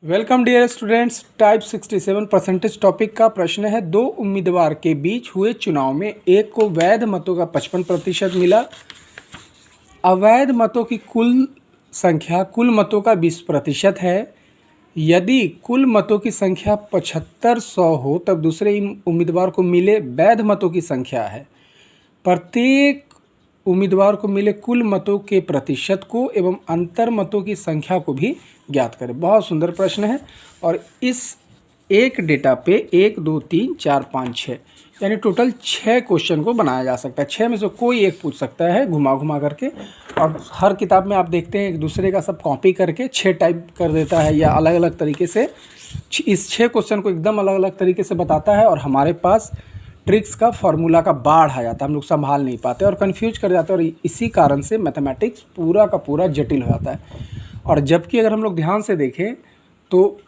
Welcome dear students. Type 67 percentage topic का प्रश्न है। दो उम्मीदवार के बीच हुए चुनाव में एक को वैध मतों का 55% मिला। अवैध मतों की कुल संख्या कुल मतों का 20% है। यदि कुल मतों की संख्या 7500 हो तब दूसरे उम्मीदवार को मिले वैध मतों की संख्या है। प्रत्येक उम्मीदवार को मिले कुल मतों के प्रतिशत को एवं अंतर मतों की संख्या को भी ज्ञात करें। बहुत सुंदर प्रश्न है और इस एक डेटा पे 1 2 3 4 5 6 यानी टोटल 6 क्वेश्चन को बनाया जा सकता है। 6 में से कोई एक पूछ सकता है घुमा घुमा करके, और हर किताब में आप देखते हैं एक दूसरे का सब कॉपी करके 6 टाइप कर देता है या अलग अलग तरीके से इस 6 क्वेश्चन को एकदम अलग अलग तरीके से बताता है। और हमारे पास ट्रिक्स का फार्मूला का बाढ़ आ जाता है, हम लोग संभाल नहीं पाते और कन्फ्यूज कर जाते हैं, और इसी कारण से मैथमेटिक्स पूरा का पूरा जटिल हो जाता है। और जबकि अगर हम लोग ध्यान से देखें तो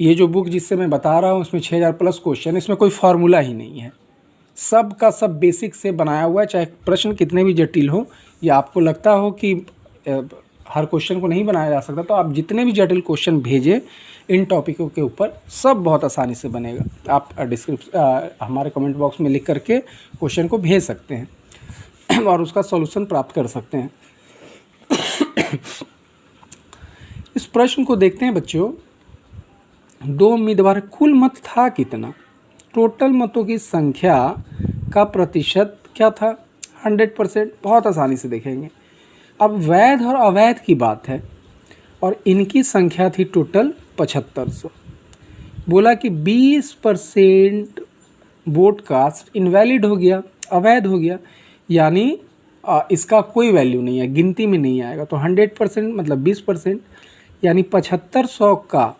ये जो बुक जिससे मैं बता रहा हूँ उसमें 6000 प्लस क्वेश्चन, इसमें कोई फार्मूला ही नहीं है, सब का सब बेसिक से बनाया हुआ है। चाहे प्रश्न कितने भी जटिल हो या आपको लगता हो कि हर क्वेश्चन को नहीं बनाया जा सकता, तो आप जितने भी जटिल क्वेश्चन भेजें इन टॉपिकों के ऊपर सब बहुत आसानी से बनेगा। आप हमारे कमेंट बॉक्स में लिख करके क्वेश्चन को भेज सकते हैं और उसका सॉल्यूशन प्राप्त कर सकते हैं। इस प्रश्न को देखते हैं बच्चों। दो उम्मीदवार, कुल मत था कितना? टोटल मतों की संख्या का प्रतिशत क्या था? 100%। बहुत आसानी से देखेंगे। अब वैध और अवैध की बात है और इनकी संख्या थी टोटल 7500। बोला कि 20% वोट कास्ट इनवैलिड हो गया, अवैध हो गया, यानी इसका कोई वैल्यू नहीं है, गिनती में नहीं आएगा। तो 100% मतलब 20%, यानी 7500 का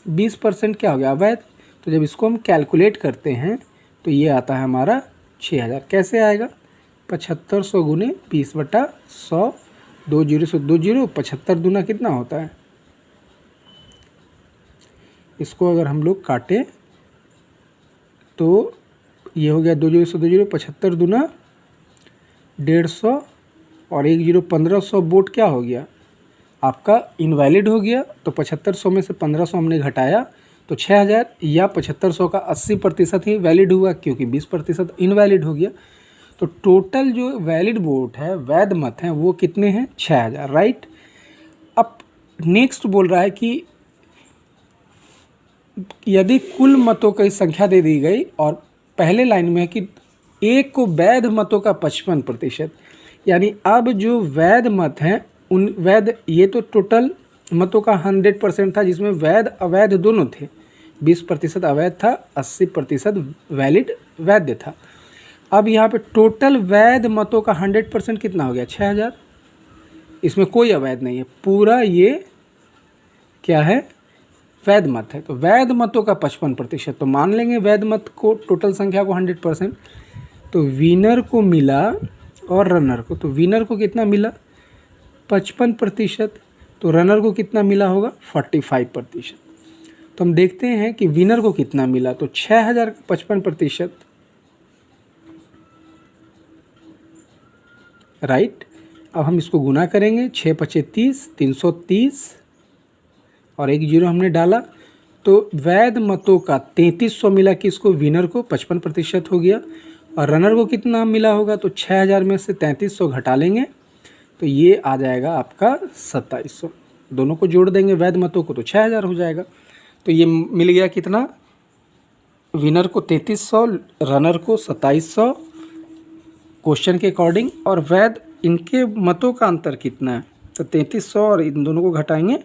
20% क्या हो गया? अवैध। तो जब इसको हम कैलकुलेट करते हैं तो ये आता है हमारा 6000। कैसे आएगा? 7500 गुने 20/100, 2 0 से 2 0, 75 दूना कितना होता है? इसको अगर हम लोग काटें तो ये हो गया 2 0 से 2 0, 75 दूना 150 और 1 0 1500 वोट क्या हो गया? आपका इनवैलिड हो गया। तो 7500 में से 1500 हमने घटाया तो 6000, या 7500 का 80% ही वैलिड हुआ क्योंकि 20% इनवैलिड हो गया। तो टोटल जो वैलिड वोट है, वैध मत हैं, वो कितने हैं? 6000, राइट। अब नेक्स्ट बोल रहा है कि यदि कुल मतों की संख्या दे दी गई और पहले लाइन में है कि एक को वैध मतों का 55%, यानी अब जो वैध मत हैं उन वैध, ये तो टोटल मतों का 100% था जिसमें वैध अवैध दोनों थे। 20% अवैध था, 80% वैलिड वैध था। अब यहाँ पे टोटल वैध मतों का 100% कितना हो गया? 6000। इसमें कोई अवैध नहीं है, पूरा ये क्या है? वैध मत है। तो वैध मतों का 55%, तो मान लेंगे वैध मत को, टोटल संख्या को 100%। तो विनर को मिला और रनर को, तो विनर को कितना मिला? 55%। तो रनर को कितना मिला होगा? 45%। तो हम देखते हैं कि विनर को कितना मिला। तो 6000 का 55%, राइट। अब हम इसको गुना करेंगे, 6 5 30, 330 और 1 0 हमने डाला। तो वैध मतों का 3300 मिला, किसको? विनर को। 55% हो गया। और रनर को कितना मिला होगा? तो 6000 में से 3300 घटा लेंगे तो ये आ जाएगा आपका 2700। दोनों को जोड़ देंगे वैध मतों को तो 6000 हो जाएगा। तो ये मिल गया कितना? विनर को 3300, रनर को 2700 क्वेश्चन के अकॉर्डिंग। और वैध, इनके मतों का अंतर कितना है? तो 3300 और इन दोनों को घटाएंगे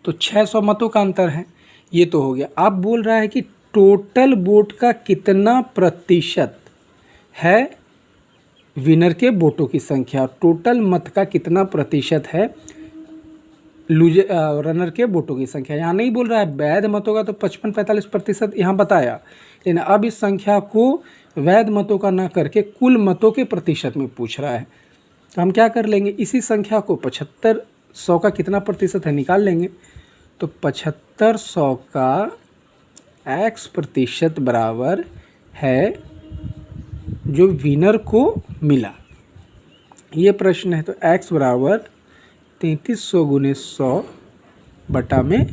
तो 600 मतों का अंतर है। ये तो हो गया। आप बोल रहा है कि टोटल वोट का कितना प्रतिशत है विनर के वोटों की संख्या, टोटल मत का कितना प्रतिशत है रनर के वोटों की संख्या। यहाँ नहीं बोल रहा है वैध मतों का, तो 55-45% यहाँ बताया, लेकिन अब इस संख्या को वैध मतों का ना करके कुल मतों के प्रतिशत में पूछ रहा है। तो हम क्या कर लेंगे, इसी संख्या को 7500 का कितना प्रतिशत है निकाल लेंगे। तो 7500 का x% बराबर है जो विनर को मिला। ये प्रश्न है। तो x बराबर 3300 गुने 100 बटा में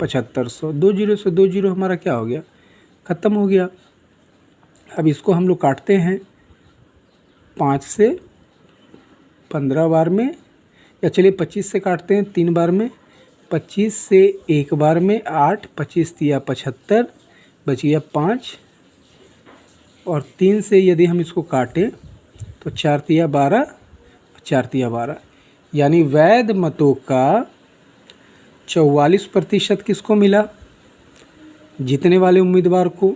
7500। 2 जीरो से 2 जीरो हमारा क्या हो गया, ख़त्म हो गया। अब इसको हम लोग काटते हैं 5 से 15 बार में, या चलिए 25 से काटते हैं 3 बार में, 25 से 1 बार में 8, 25 तिया 75, बच गया 5, और 3 से यदि हम इसको काटें तो 4 तिया 12, 4 तिया 12, यानी वैध मतों का 44% किसको मिला, जीतने वाले उम्मीदवार को।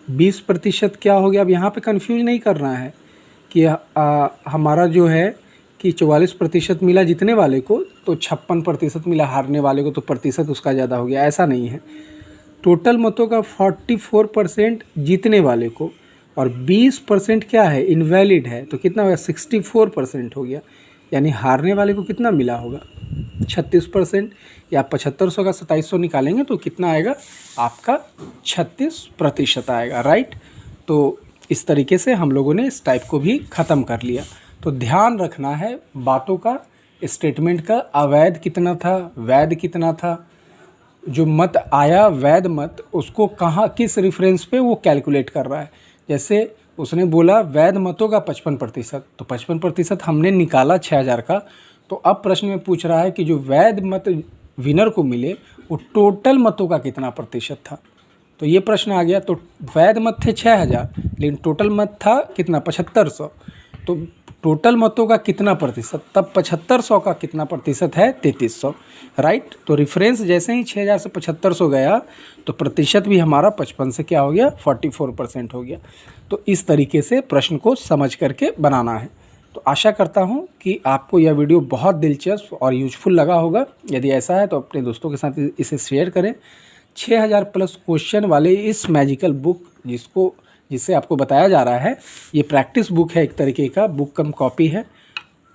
20% क्या हो गया, अब यहाँ पे कंफ्यूज नहीं करना है कि हमारा जो है कि 44% मिला जीतने वाले को तो 56% मिला हारने वाले को, तो प्रतिशत उसका ज़्यादा हो गया, ऐसा नहीं है। टोटल मतों का 44% जीतने वाले को और 20% क्या है, इनवैलिड है, तो कितना हो गया, 64% हो गया। यानी हारने वाले को कितना मिला होगा, 36%, या 7500 का 2700 निकालेंगे तो कितना आएगा आपका, 36% आएगा, राइट। तो इस तरीके से हम लोगों ने इस टाइप को भी ख़त्म कर लिया। तो ध्यान रखना है बातों का, स्टेटमेंट का, अवैध कितना था, वैध कितना था, जो मत आया वैध मत, उसको कहाँ किस रेफरेंस पे वो कैलकुलेट कर रहा है। जैसे उसने बोला वैध मतों का 55%, तो 55% हमने निकाला 6000 का। तो अब प्रश्न में पूछ रहा है कि जो वैध मत विनर को मिले वो टोटल मतों का कितना प्रतिशत था। तो ये प्रश्न आ गया। तो वैध मत थे 6000, लेकिन टोटल मत था कितना, 7500। तो टोटल मतों का कितना प्रतिशत, तब 7500 का कितना प्रतिशत है, 3300, राइट। तो रेफरेंस जैसे ही 6000 से 7500 गया तो प्रतिशत भी हमारा 55 से क्या हो गया, 44% हो गया। तो इस तरीके से प्रश्न को समझ करके बनाना है। तो आशा करता हूँ कि आपको यह वीडियो बहुत दिलचस्प और यूजफुल लगा होगा। यदि ऐसा है तो अपने दोस्तों के साथ इसे शेयर करें। 6000 प्लस क्वेश्चन वाले इस मैजिकल बुक जिससे आपको बताया जा रहा है, ये प्रैक्टिस बुक है, एक तरीके का बुक कम कॉपी है।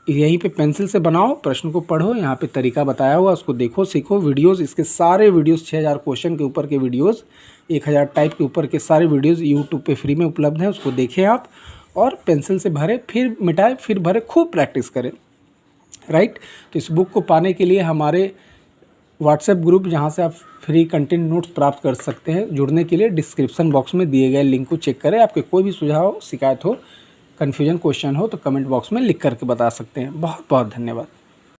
यहीं पे पेंसिल से बनाओ, प्रश्न को पढ़ो, यहाँ पे तरीका बताया हुआ, उसको देखो, सीखो। वीडियोस, इसके सारे वीडियोस 6000 क्वेश्चन के ऊपर के वीडियोस, 1000 टाइप के ऊपर के सारे वीडियोस यूट्यूब पे फ्री में उपलब्ध हैं। उसको देखें आप और पेंसिल से भरे, फिर मिटाए, फिर भरे, खूब प्रैक्टिस करें, राइट। तो इस बुक को पाने के लिए हमारे व्हाट्सएप ग्रुप, जहां से आप फ्री कंटेंट नोट्स प्राप्त कर सकते हैं, जुड़ने के लिए डिस्क्रिप्शन बॉक्स में दिए गए लिंक को चेक करें। आपके कोई भी सुझाव, शिकायत हो, कन्फ्यूजन, क्वेश्चन हो तो कमेंट बॉक्स में लिख करके बता सकते हैं। बहुत बहुत धन्यवाद।